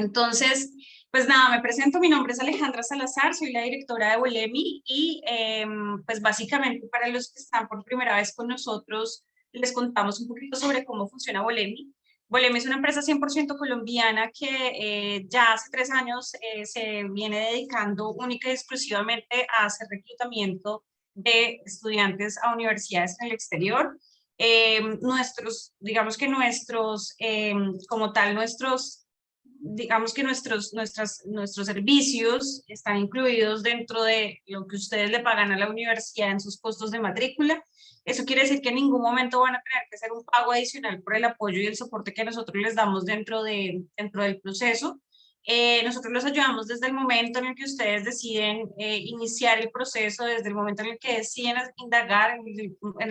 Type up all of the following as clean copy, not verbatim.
Entonces, pues nada, me presento, mi nombre es Alejandra Salazar, soy la directora de Bolemi y pues básicamente para los que están por primera vez con nosotros, les contamos un poquito sobre cómo funciona Bolemi. Bolemi es una empresa 100% colombiana que ya hace 3 años se viene dedicando única y exclusivamente a hacer reclutamiento de estudiantes a universidades en el exterior. Digamos que como tal, nuestros servicios están incluidos dentro de lo que ustedes le pagan a la universidad en sus costos de matrícula. Eso quiere decir que en ningún momento van a tener que hacer un pago adicional por el apoyo y el soporte que nosotros les damos dentro del proceso. Nosotros los ayudamos desde el momento en el que ustedes deciden iniciar el proceso, desde el momento en el que deciden indagar,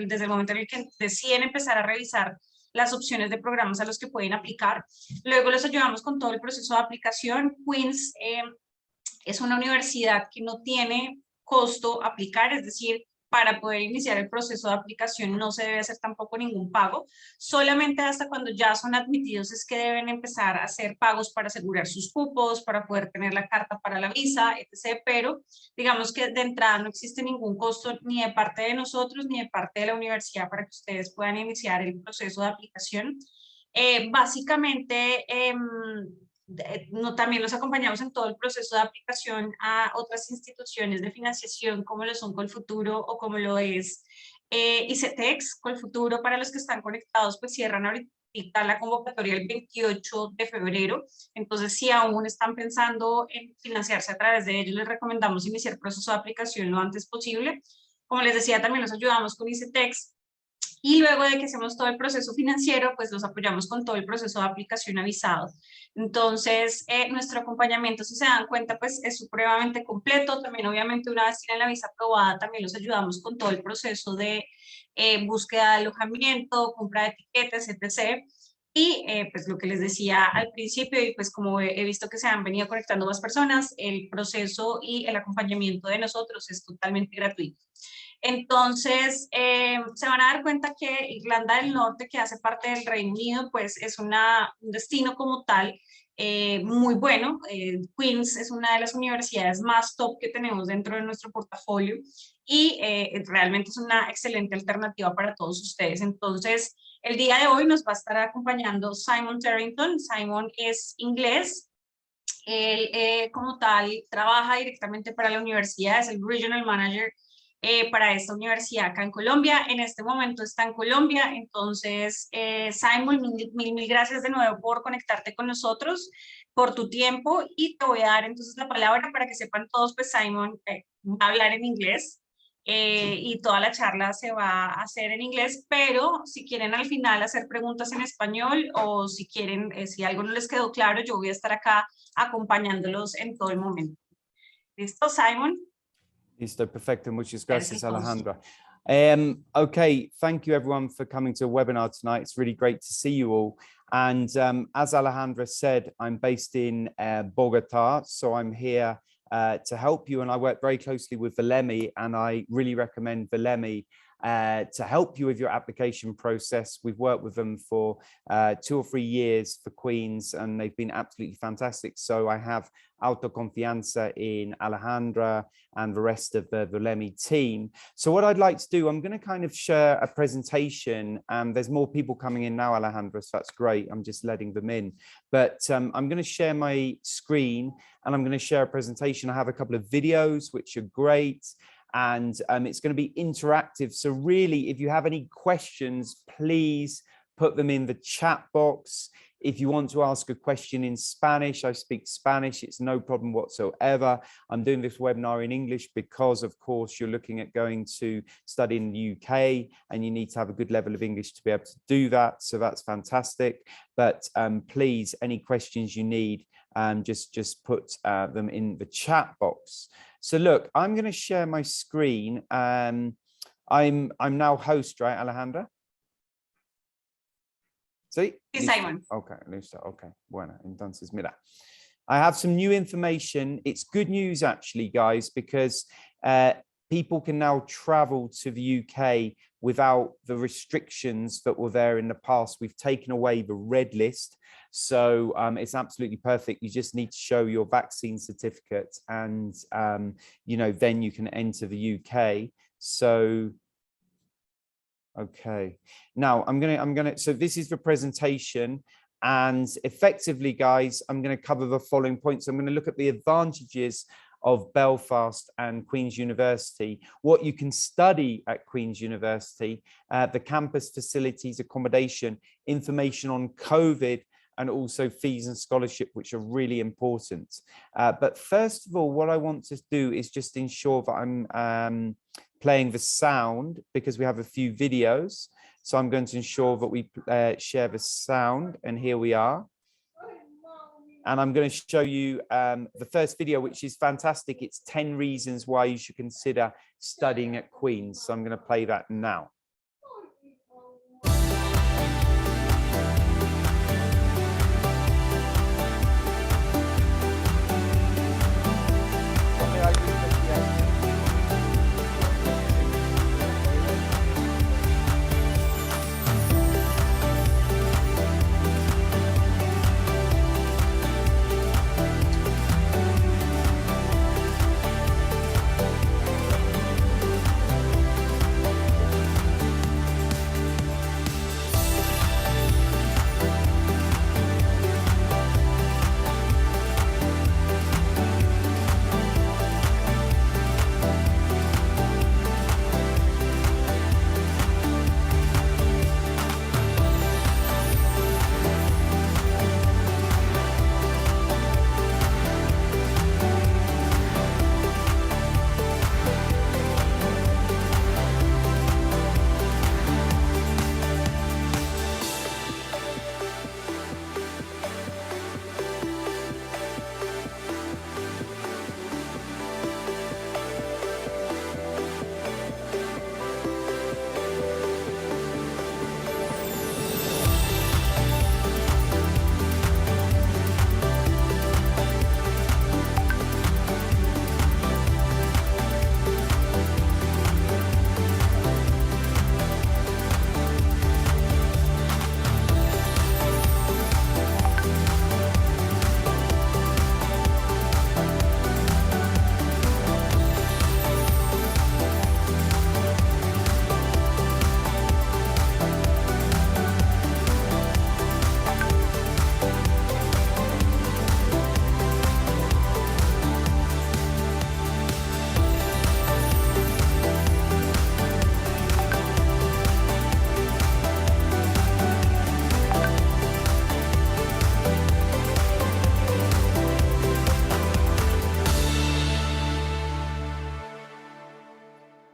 desde el momento en el que deciden empezar a revisar las opciones de programas a los que pueden aplicar. Luego los ayudamos con todo el proceso de aplicación. Queens es una universidad que no tiene costo aplicar, es decir, para poder iniciar el proceso de aplicación no se debe hacer tampoco ningún pago, solamente hasta cuando ya son admitidos es que deben empezar a hacer pagos para asegurar sus cupos, para poder tener la carta para la visa, etc. Pero digamos que de entrada no existe ningún costo ni de parte de nosotros ni de parte de la universidad para que ustedes puedan iniciar el proceso de aplicación. Básicamente, también los acompañamos en todo el proceso de aplicación a otras instituciones de financiación como lo son Colfuturo o como lo es ICETEX. Colfuturo, para los que están conectados, pues cierran ahorita la convocatoria el 28 de febrero. Entonces, si aún están pensando en financiarse a través de ellos, les recomendamos iniciar el proceso de aplicación lo antes posible. Como les decía, también los ayudamos con ICETEX. Y luego de que hacemos todo el proceso financiero, pues los apoyamos con todo el proceso de aplicación avisado. Entonces, nuestro acompañamiento, si se dan cuenta, pues es supremamente completo. También, obviamente, una vez tienen la visa aprobada, también los ayudamos con todo el proceso de búsqueda de alojamiento, compra de etiquetas, etc. Y pues lo que les decía al principio, y pues como he visto que se han venido conectando más personas, el proceso y el acompañamiento de nosotros es totalmente gratuito. Entonces, se van a dar cuenta que Irlanda del Norte, que hace parte del Reino Unido, pues es un destino como tal muy bueno. Queens es una de las universidades más top que tenemos dentro de nuestro portafolio y realmente es una excelente alternativa para todos ustedes. Entonces, el día de hoy nos va a estar acompañando Simon Terrington. Simon es inglés. Él, como tal, trabaja directamente para la universidad, es el Regional Manager para esta universidad acá en Colombia. En este momento está en Colombia. Entonces, Simon, mil gracias de nuevo por conectarte con nosotros, por tu tiempo, y te voy a dar entonces la palabra para que sepan todos, pues Simon va a hablar en inglés. Y toda la charla se va a hacer en inglés, pero si quieren al final hacer preguntas en español o si quieren, si algo no les quedó claro, yo voy a estar acá acompañándolos en todo el momento. ¿Listo, Simon? Listo, perfecto. Muchas gracias, Perfecto. Alejandra. Okay, thank you everyone for coming to a webinar tonight. It's really great to see you all. And as Alejandra said, I'm based in Bogota, so I'm here to help you, and I work very closely with Bolemi, and I really recommend Bolemi to help you with your application process. We've worked with them for 2 or 3 years for Queens, and they've been absolutely fantastic. So I have autoconfianza in Alejandra and the rest of the Bolemi team. So what I'd like to do, I'm going to kind of share a presentation, and there's more people coming in now, Alejandra, so that's great. I'm just letting them in. But I'm going to share my screen, and I'm going to share a presentation. I have a couple of videos, which are great. And it's going to be interactive. So really, if you have any questions, please put them in the chat box. If you want to ask a question in Spanish, I speak Spanish. It's no problem whatsoever. I'm doing this webinar in English because, of course, you're looking at going to study in the UK and you need to have a good level of English to be able to do that. So that's fantastic. But please, any questions you need, just put them in the chat box. So look, I'm going to share my screen. I'm now host, right, Alejandra? Sí, Simon. Okay, listo. Okay, bueno, entonces, mira, I have some new information. It's good news, actually, guys, because people can now travel to the UK without the restrictions that were there in the past. We've taken away the red list. So it's absolutely perfect. You just need to show your vaccine certificate and, you know, then you can enter the UK. So, okay. Now so this is the presentation. And effectively, guys, I'm going to cover the following points. I'm going to look at the advantages of Belfast and Queen's University, what you can study at Queen's University, the campus facilities, accommodation, information on COVID, and also fees and scholarship, which are really important. But first of all, what I want to do is just ensure that I'm playing the sound, because we have a few videos. So I'm going to ensure that we share the sound, and here we are. And I'm going to show you the first video, which is fantastic. It's 10 reasons why you should consider studying at Queen's. So I'm going to play that now.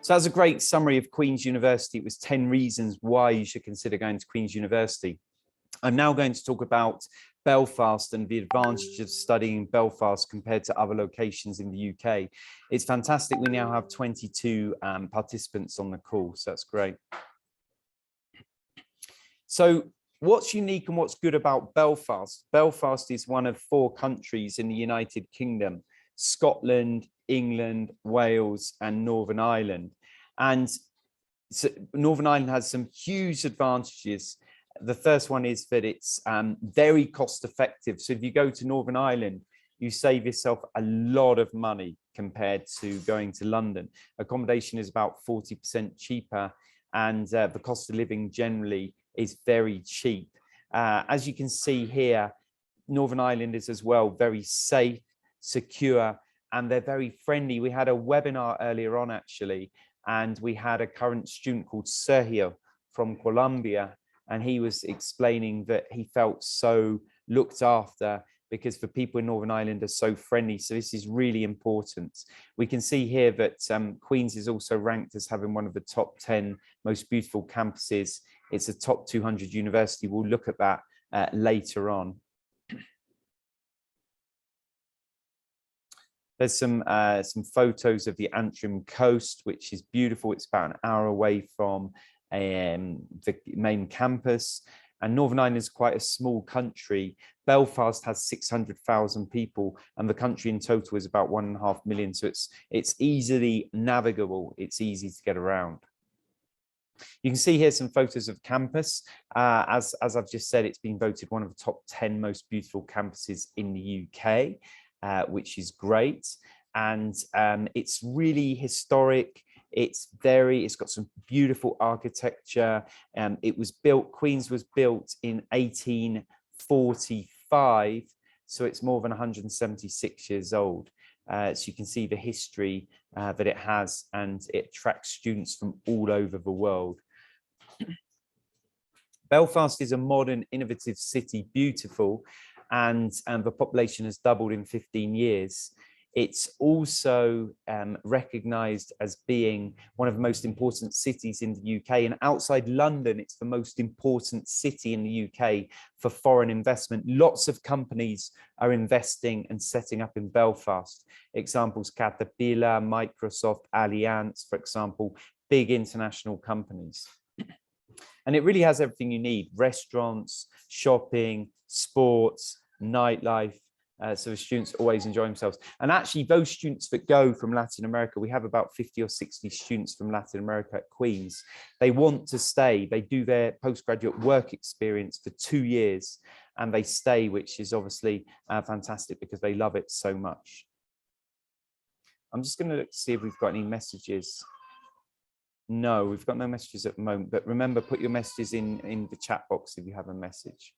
So that's a great summary of Queen's University. It was 10 reasons why you should consider going to Queen's University. I'm now going to talk about Belfast and the advantage of studying in Belfast compared to other locations in the UK. It's fantastic. We now have 22 participants on the call, so that's great. So what's unique and what's good about Belfast? Belfast is one of 4 countries in the United Kingdom: Scotland, England, Wales, and Northern Ireland. And so Northern Ireland has some huge advantages. The first one is that it's very cost effective. So if you go to Northern Ireland, you save yourself a lot of money compared to going to London. Accommodation is about 40% cheaper, and the cost of living generally is very cheap. As you can see here, Northern Ireland is as well very safe, secure, and they're very friendly. We had a webinar earlier on actually, and we had a current student called Sergio from Colombia, and he was explaining that he felt so looked after because the people in Northern Ireland are so friendly. So this is really important. We can see here that Queen's is also ranked as having one of the top 10 most beautiful campuses. It's a top 200 university. We'll look at that later on. There's some photos of the Antrim coast, which is beautiful. It's about an hour away from the main campus. And Northern Ireland is quite a small country. Belfast has 600,000 people, and the country in total is about 1.5 million. So it's easily navigable. It's easy to get around. You can see here some photos of campus. As I've just said, it's been voted one of the top 10 most beautiful campuses in the UK, which is great. And it's really historic. It's got some beautiful architecture. Queen's was built in 1845, so it's more than 176 years old. So you can see the history that it has, and it attracts students from all over the world. Belfast is a modern, innovative city, beautiful, and the population has doubled in 15 years. It's also recognised as being one of the most important cities in the UK, and outside London, it's the most important city in the UK for foreign investment. Lots of companies are investing and setting up in Belfast. Examples: Caterpillar, Microsoft, Allianz, for example, big international companies. And it really has everything you need: restaurants, shopping, sports, nightlife. So the students always enjoy themselves. And actually, those students that go from Latin America, we have about 50 or 60 students from Latin America at Queen's. They want to stay. They do their postgraduate work experience for 2 years, and they stay, which is obviously fantastic because they love it so much. I'm just going to look to see if we've got any messages. No, we've got no messages at the moment, but remember, put your messages in the chat box if you have a message.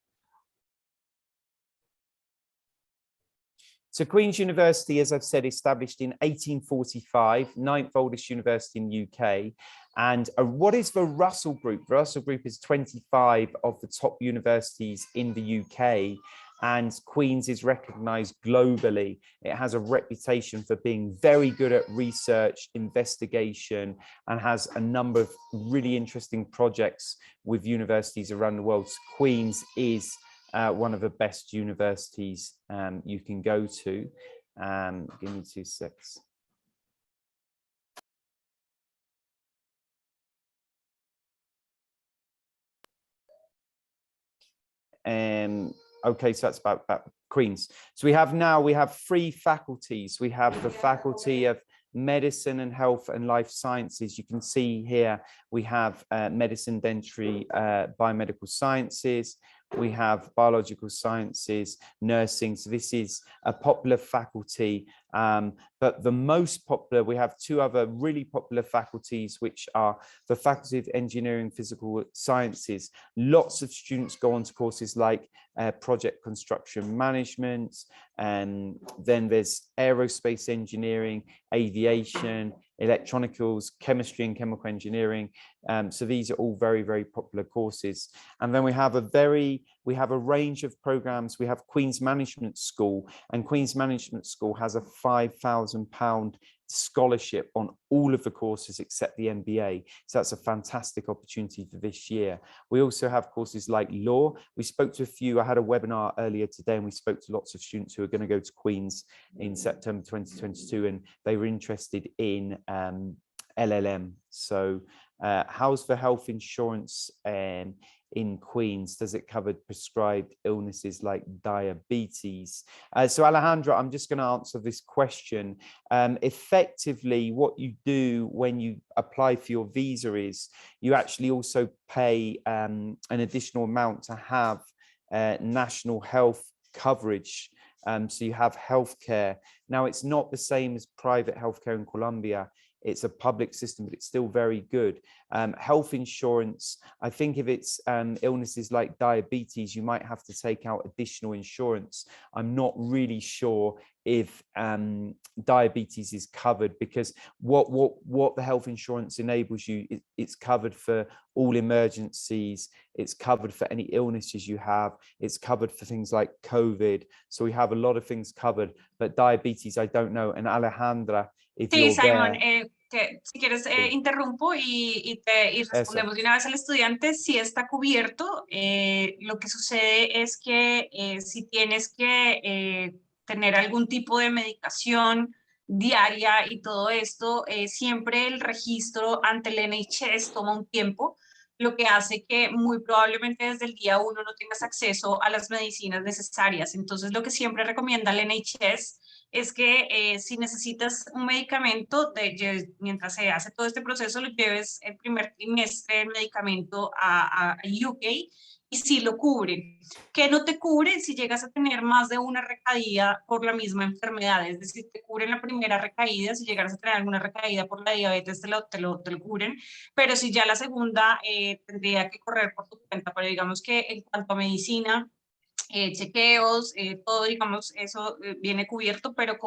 So Queen's University, as I've said, established in 1845, 9th oldest university in the UK. And what is the Russell Group? The Russell Group is 25 of the top universities in the UK, and Queen's is recognised globally. It has a reputation for being very good at research, investigation, and has a number of really interesting projects with universities around the world. So Queen's is one of the best universities you can go to. Give me 2 seconds. Okay, so that's about Queen's. So we have 3 faculties. We have the Faculty of Medicine and Health and Life Sciences. You can see here we have medicine, dentistry, biomedical sciences. We have biological sciences, nursing. So this is a popular faculty, but the most popular, we have 2 other really popular faculties, which are the Faculty of Engineering, Physical Sciences. Lots of students go on to courses like project construction management, and then there's aerospace engineering, aviation, electronicals, chemistry and chemical engineering. So these are all very, very popular courses. And then we have a range of programs. We have Queen's Management School, and Queen's Management School has a £5,000 scholarship on all of the courses except the MBA. So that's a fantastic opportunity for this year. We also have courses like law. We spoke to a few. I had a webinar earlier today, and we spoke to lots of students who are going to go to Queen's in September 2022, and they were interested in LLM. So how's the health insurance in Queen's? Does it cover prescribed illnesses like diabetes? So Alejandra, I'm just going to answer this question. Effectively, what you do when you apply for your visa is you actually also pay an additional amount to have national health coverage. So you have healthcare. Now, it's not the same as private healthcare in Colombia. It's a public system, but it's still very good. Health insurance, I think if it's illnesses like diabetes, you might have to take out additional insurance. I'm not really sure if diabetes is covered, because what the health insurance enables you, it's covered for all emergencies, it's covered for any illnesses you have, it's covered for things like COVID. So we have a lot of things covered, but diabetes, I don't know. And Alejandra, if Sí, you're Simon, there, que si quieres sí. Interrumpo y respondemos de una vez al estudiante. Si está cubierto, lo que sucede es que si tienes que tener algún tipo de medicación diaria y todo esto, siempre el registro ante el NHS toma un tiempo. lo que hace que muy probablemente desde el día uno no tengas acceso a las medicinas necesarias. Entonces, lo que siempre recomienda el NHS es que si necesitas un medicamento, mientras se hace todo este proceso, lo lleves el primer trimestre del medicamento a UK y si lo cubren. Que no te cubren si llegas a tener más de una recaída por la misma enfermedad, es decir, te cubren la primera recaída, si llegas a tener alguna recaída por la diabetes te lo cubren, pero si ya la segunda tendría que correr por tu cuenta, pero digamos que en cuanto a medicina, chequeos, todo, digamos, eso viene cubierto, pero,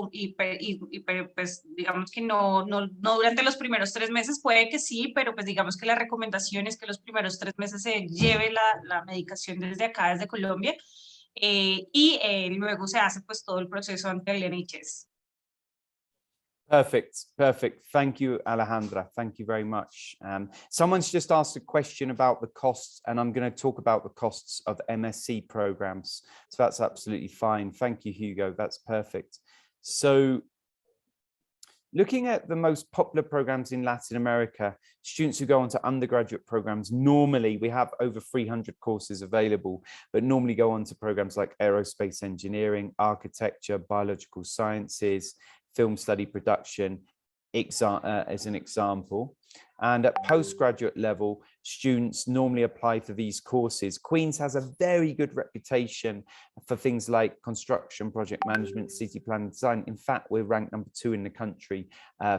pero pues digamos que no durante los primeros 3 meses, puede que sí, pero pues digamos que la recomendación es que los primeros 3 meses se lleve la medicación desde acá, desde Colombia, luego se hace pues todo el proceso ante el NHS. Perfect, perfect. Thank you, Alejandra. Thank you very much. Someone's just asked a question about the costs, and I'm going to talk about the costs of MSc programs. So that's absolutely fine. Thank you, Hugo. That's perfect. So looking at the most popular programs in Latin America, students who go on to undergraduate programs, normally we have over 300 courses available, but normally go on to programs like aerospace engineering, architecture, biological sciences, film study production, as an example. And at postgraduate level, students normally apply for these courses. Queen's has a very good reputation for things like construction, project management, city planning and design. In fact, we're ranked #2 in the country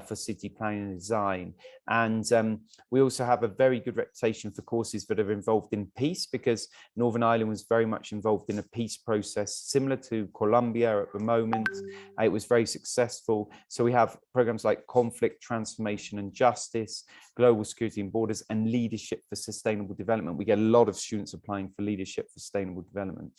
for city planning and design. And we also have a very good reputation for courses that are involved in peace, because Northern Ireland was very much involved in a peace process, similar to Colombia at the moment. It was very successful. So we have programs like conflict, transformation and justice, global security and borders, and leadership for sustainable development. We get a lot of students applying for leadership for sustainable development.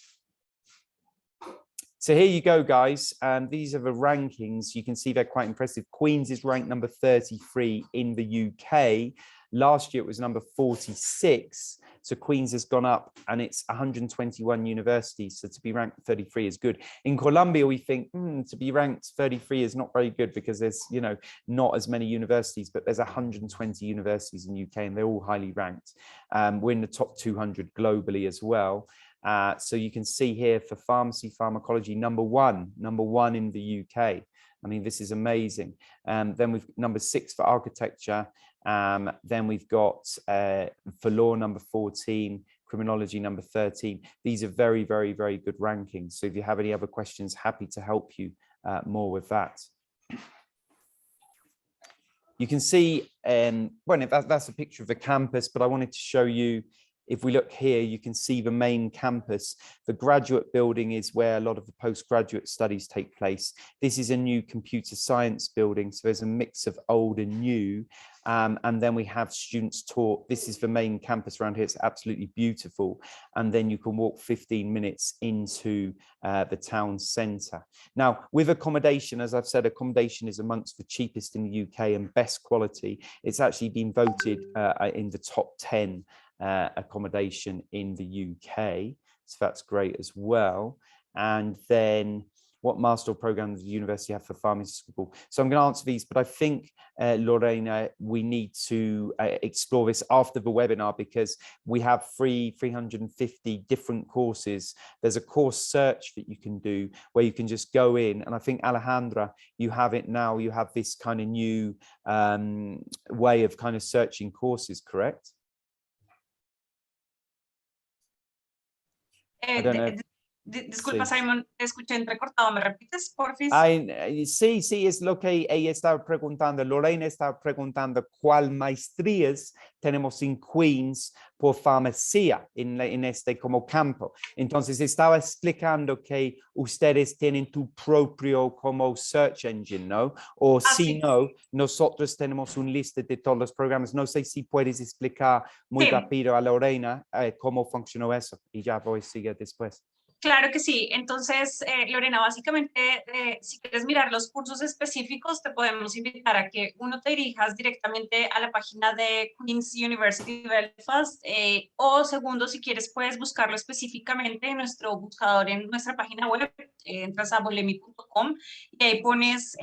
So here you go, guys. These are the rankings. You can see they're quite impressive. Queen's is ranked number 33 in the UK. Last year it was number 46. So Queen's has gone up, and it's 121 universities. So to be ranked 33 is good. In Colombia, we think to be ranked 33 is not very good, because there's, you know, not as many universities, but there's 120 universities in the UK, and they're all highly ranked. We're in the top 200 globally as well. So you can see here for pharmacy, pharmacology, number one in the UK. I mean, this is amazing. Then we've number 6 for architecture. Then we've got for law, number 14, criminology, number 13. These are very, very, very good rankings. So if you have any other questions, happy to help you more with that. You can see, well, that's a picture of the campus, but I wanted to show you, if we look here, you can see the main campus. The graduate building is where a lot of the postgraduate studies take place. This is a new computer science building, so there's a mix of old and new. And then we have students taught. This is the main campus around here. It's absolutely beautiful. And then you can walk 15 minutes into the town centre. Now, with accommodation, as I've said, accommodation is amongst the cheapest in the UK and best quality. It's actually been voted in the top 10 accommodation in the UK, so that's great as well. And then what master programs does the university have for pharmacy school? So I'm going to answer these, but I think Lorena, we need to explore this after the webinar, because we have 350 different courses. There's a course search that you can do where you can just go in, and I think Alejandra, you have it now. You have this kind of new way of kind of searching courses, correct? Disculpa, sí. Simon, te escuché entrecortado. ¿Me repites, porfis? Sí, es lo que ella estaba preguntando. Lorena estaba preguntando cuál maestrías tenemos en Queen's por farmacia en este como campo. Entonces estaba explicando que ustedes tienen tu propio como search engine, ¿no? O si no, nosotros tenemos una lista de todos los programas. No sé si puedes explicar muy rápido a Lorena cómo funcionó eso, y ya voy a seguir después. Claro que sí. Entonces, Lorena, básicamente, si quieres mirar los cursos específicos, te podemos invitar a que uno te dirijas directamente a la página de Queen's University Belfast, o segundo, si quieres, puedes buscarlo específicamente en nuestro buscador en nuestra página web. Entras a bolemi.com y ahí pones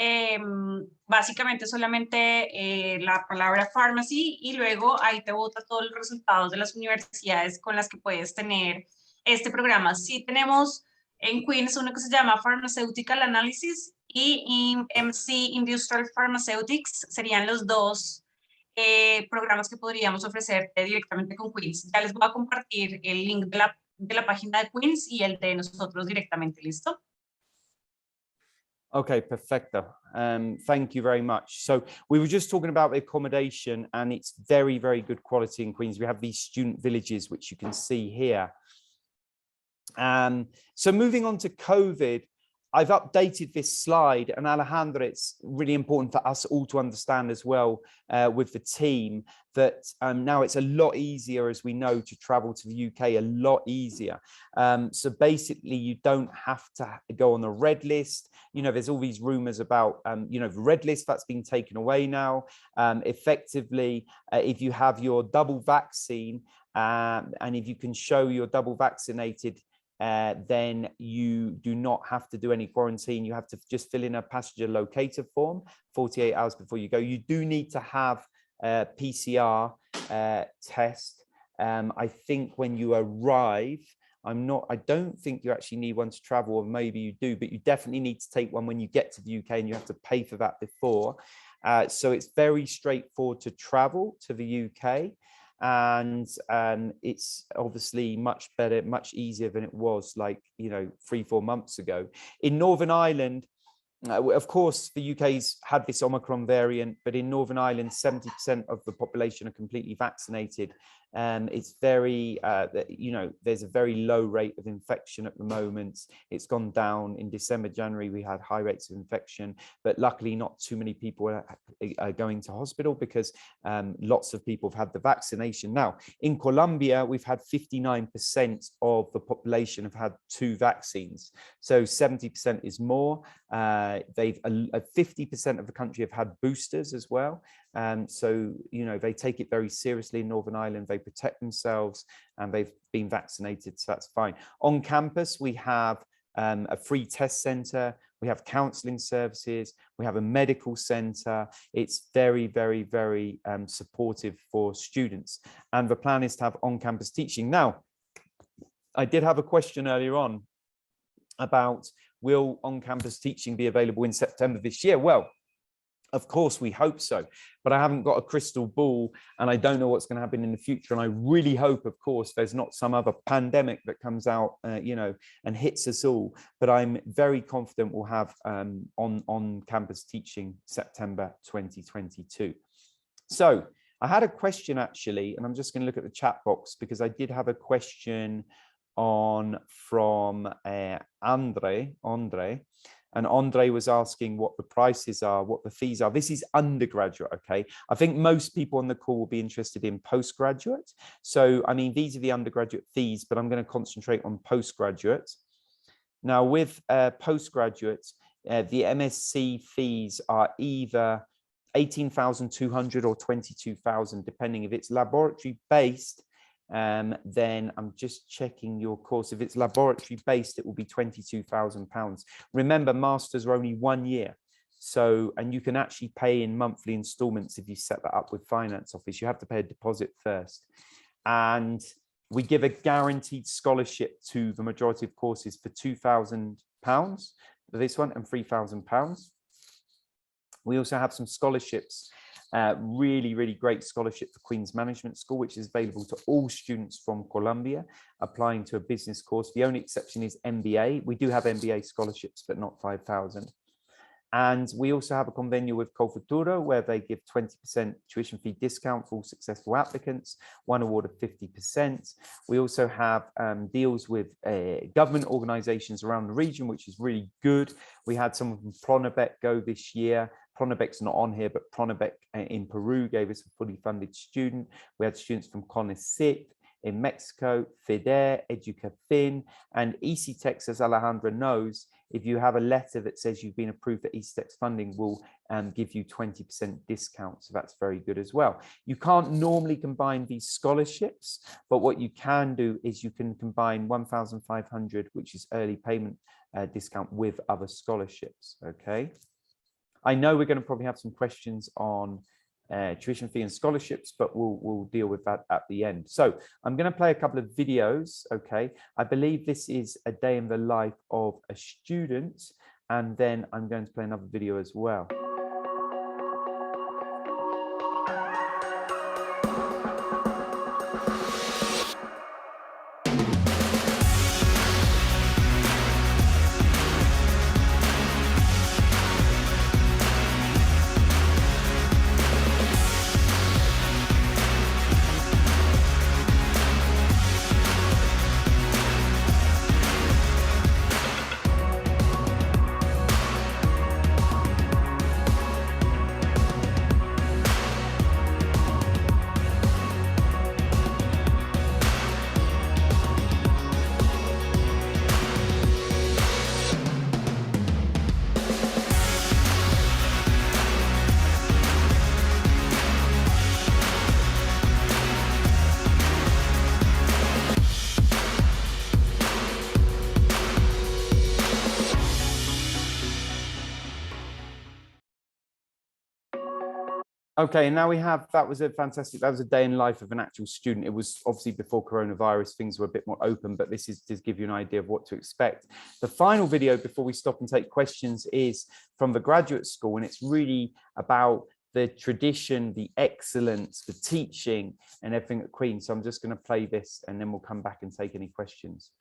básicamente solamente la palabra pharmacy y luego ahí te bota todos los resultados de las universidades con las que puedes tener este programa. Sí tenemos en Queens uno que se llama Pharmaceutical Analysis y MC Industrial Pharmaceutics, serían los dos programas que podríamos ofrecerte directamente con Queens. Ya les voy a compartir el link de la página de Queens y el de nosotros directamente, ¿listo? Okay, perfecto. Thank you very much. So we were just talking about the accommodation, and it's very, very good quality in Queens. We have these student villages, which you can see here. So moving on to COVID, I've updated this slide, and Alejandra, it's really important for us all to understand as well with the team that now it's a lot easier, as we know, to travel to the UK, a lot easier. So basically, you don't have to go on the red list. You know, there's all these rumors about, you know, the red list that's been taken away now. Effectively, if you have your double vaccine and if you can show you're double vaccinated, then you do not have to do any quarantine. You have to just fill in a passenger locator form 48 hours before you go. You do need to have a PCR test. I think when you arrive, I don't think you actually need one to travel, or maybe you do, but you definitely need to take one when you get to the UK, and you have to pay for that before. So it's very straightforward to travel to the UK. And it's obviously much better, much easier than it was, like, you know, 3-4 months ago. In Northern Ireland, of course, the UK's had this Omicron variant, but in Northern Ireland, 70% of the population are completely vaccinated. It's very, you know, there's a very low rate of infection at the moment. It's gone down. In December, January, we had high rates of infection, but luckily not too many people are going to hospital because lots of people have had the vaccination. Now, in Colombia, we've had 59% of the population have had 2 vaccines. So 70% is more. 50% of the country have had boosters as well. So, you know, they take it very seriously in Northern Ireland. They protect themselves and they've been vaccinated, so that's fine. On campus, we have a free test center, we have counseling services, we have a medical center. It's very, very, very supportive for students. And the plan is to have on-campus teaching. Now, I did have a question earlier on about, will on-campus teaching be available in September this year? Well, of course, we hope so, but I haven't got a crystal ball and I don't know what's going to happen in the future. And I really hope, of course, there's not some other pandemic that comes out, you know, and hits us all. But I'm very confident we'll have on-campus teaching September 2022. So I had a question actually, and I'm just going to look at the chat box because I did have a question from Andre. And Andre was asking what the prices are, what the fees are. This is undergraduate, okay? I think most people on the call will be interested in postgraduate. So, I mean, these are the undergraduate fees, but I'm going to concentrate on postgraduate. Now, with postgraduate, the MSc fees are either 18,200 or 22,000, depending if it's laboratory based. Then I'm just checking your course. If it's laboratory based, it will be £22,000. Remember, masters are only 1 year. So, and you can actually pay in monthly installments if you set that up with finance office. You have to pay a deposit first. And we give a guaranteed scholarship to the majority of courses for £2,000 for this one and £3,000. We also have some scholarships. Really, really great scholarship for Queen's Management School, which is available to all students from Colombia applying to a business course. The only exception is MBA. We do have MBA scholarships, but not 5,000. And we also have a convenio with Colfuturo where they give 20% tuition fee discount for all successful applicants, one award of 50%. We also have deals with government organizations around the region, which is really good. We had some of them, Pronobec, go this year. Pronobec's not on here, but Pronobec in Peru gave us a fully funded student. We had students from CONICET in Mexico, FIDER, EducaFin, and EasyTex, as Alejandra knows, if you have a letter that says you've been approved for EasyTex funding, will give you 20% discount. So that's very good as well. You can't normally combine these scholarships, but what you can do is you can combine 1,500, which is early payment discount, with other scholarships. Okay. I know we're going to probably have some questions on tuition fee and scholarships, but we'll deal with that at the end. So I'm going to play a couple of videos. Okay, I believe this is a day in the life of a student, and then I'm going to play another video as well. Okay, now we have, that was a day in life of an actual student. It was obviously before coronavirus, things were a bit more open, but this is to give you an idea of what to expect. The final video before we stop and take questions is from the graduate school, and it's really about the tradition, the excellence, the teaching and everything at Queen's. So I'm just going to play this and then we'll come back and take any questions.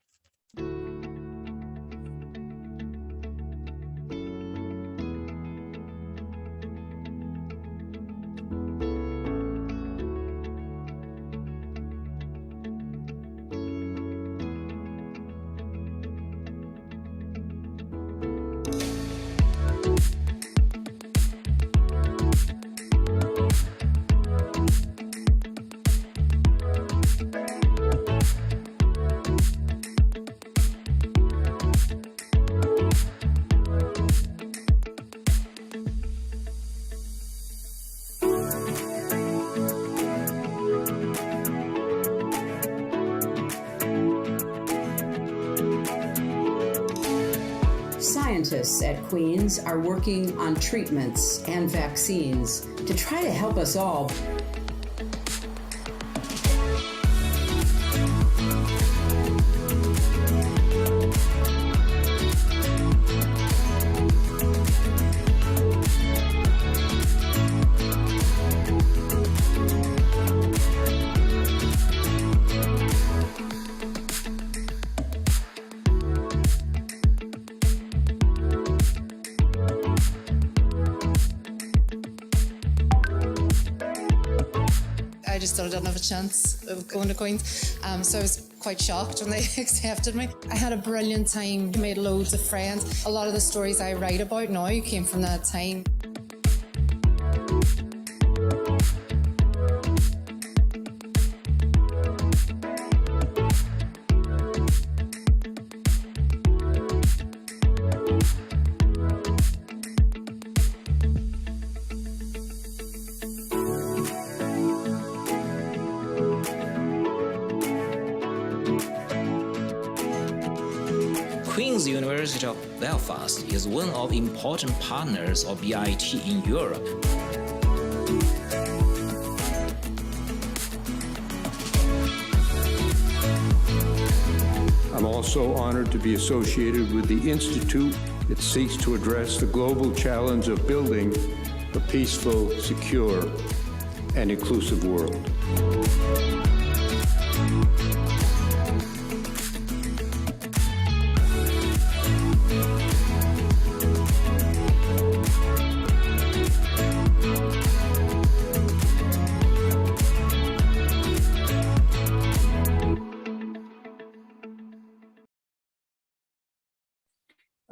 Scientists at Queen's are working on treatments and vaccines to try to help us all. I just thought I didn't have a chance of going to Queen's, so I was quite shocked when they accepted me. I had a brilliant time, made loads of friends. A lot of the stories I write about now came from that time. Queen's University of Belfast is one of the important partners of BIT in Europe. I'm also honored to be associated with the Institute that seeks to address the global challenge of building a peaceful, secure, and inclusive world.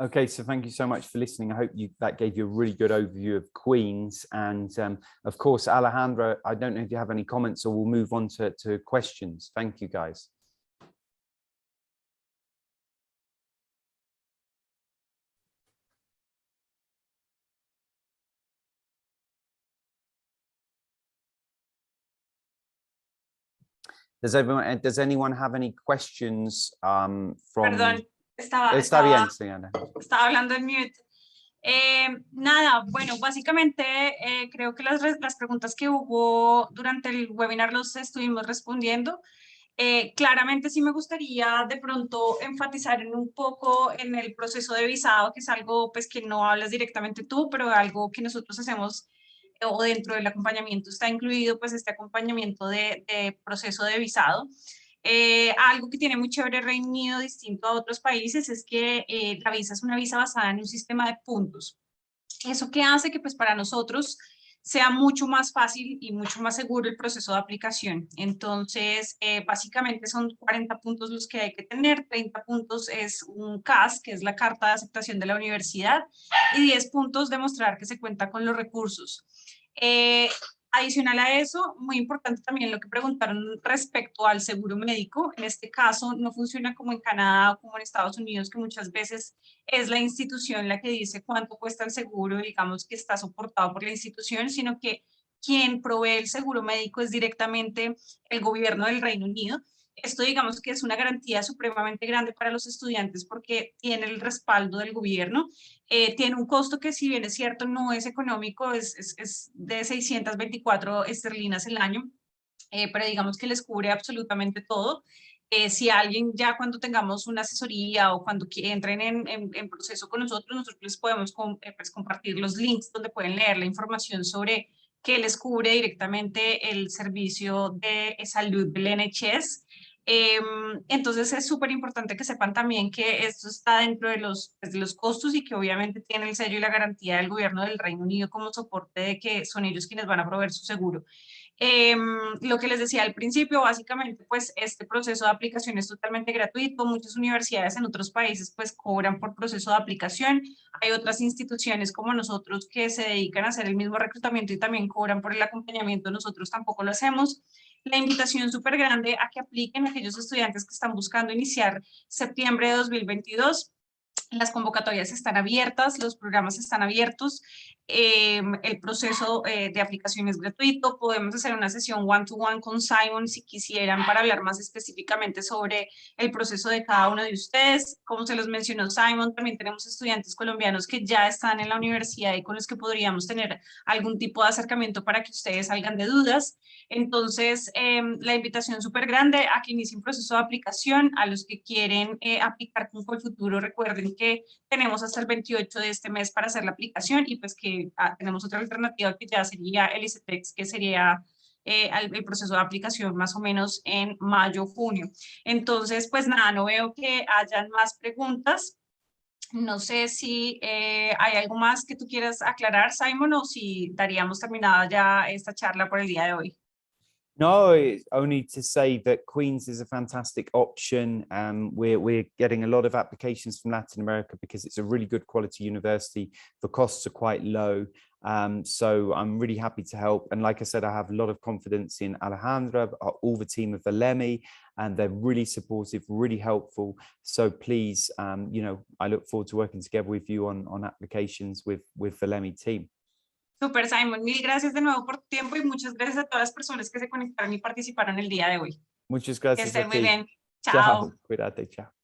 Okay, so thank you so much for listening. I hope that gave you a really good overview of Queen's. And of course, Alejandra, I don't know if you have any comments, or we'll move on to questions. Thank you, guys. Does anyone have any questions from... Perdón, Está bien, señora. Estaba hablando en mute. Nada, bueno, básicamente creo que las preguntas que hubo durante el webinar los estuvimos respondiendo. Claramente sí me gustaría de pronto enfatizar en un poco en el proceso de visado, que es algo pues que no hablas directamente tú, pero algo que nosotros hacemos o dentro del acompañamiento está incluido pues este acompañamiento de proceso de visado. Algo que tiene muy chévere Reino Unido distinto a otros países es que la visa es una visa basada en un sistema de puntos. ¿Eso qué hace? Que pues para nosotros sea mucho más fácil y mucho más seguro el proceso de aplicación. Entonces, básicamente son 40 puntos los que hay que tener, 30 puntos es un CAS, que es la carta de aceptación de la universidad, y 10 puntos demostrar que se cuenta con los recursos. Adicional a eso, muy importante también lo que preguntaron respecto al seguro médico. En este caso no funciona como en Canadá o como en Estados Unidos, que muchas veces es la institución la que dice cuánto cuesta el seguro, digamos que está soportado por la institución, sino que quien provee el seguro médico es directamente el gobierno del Reino Unido. Esto digamos que es una garantía supremamente grande para los estudiantes porque tiene el respaldo del gobierno. Tiene un costo que si bien es cierto no es económico, es de 624 esterlinas el año, pero digamos que les cubre absolutamente todo. Si alguien ya cuando tengamos una asesoría o cuando entren en proceso con nosotros les podemos pues compartir los links donde pueden leer la información sobre qué les cubre directamente el servicio de salud del NHS. Entonces es súper importante que sepan también que esto está dentro de los costos y que obviamente tiene el sello y la garantía del gobierno del Reino Unido como soporte de que son ellos quienes van a proveer su seguro. Lo que les decía al principio, básicamente pues este proceso de aplicación es totalmente gratuito. Muchas universidades en otros países pues cobran por proceso de aplicación. Hay otras instituciones como nosotros que se dedican a hacer el mismo reclutamiento y también cobran por el acompañamiento. Nosotros tampoco lo hacemos. La invitación súper grande a que apliquen a aquellos estudiantes que están buscando iniciar septiembre de 2022. Las convocatorias están abiertas, los programas están abiertos, el proceso de aplicación es gratuito. Podemos hacer una sesión one-to-one con Simon si quisieran para hablar más específicamente sobre el proceso de cada uno de ustedes. Como se los mencionó Simon, también tenemos estudiantes colombianos que ya están en la universidad y con los que podríamos tener algún tipo de acercamiento para que ustedes salgan de dudas. Entonces, la invitación súper grande a que inicien proceso de aplicación. A los que quieren aplicar con Colfuturo, recuerden que tenemos hasta el 28 de este mes para hacer la aplicación y pues que tenemos otra alternativa que ya sería el ICETEX, que sería el proceso de aplicación más o menos en mayo, junio. Entonces, pues nada, no veo que hayan más preguntas. No sé si hay algo más que tú quieras aclarar, Simon, o si daríamos terminada ya esta charla por el día de hoy. No, it's only to say that Queen's is a fantastic option. We're getting a lot of applications from Latin America because it's a really good quality university. The costs are quite low. So I'm really happy to help. And like I said, I have a lot of confidence in Alejandra, all the team of the LEMI, and they're really supportive, really helpful. So please, you know, I look forward to working together with you on applications with the LEMI team. Super, Simon, mil gracias de nuevo por tu tiempo y muchas gracias a todas las personas que se conectaron y participaron el día de hoy. Muchas gracias. Que estén muy bien. Chao. Cuídate, chao.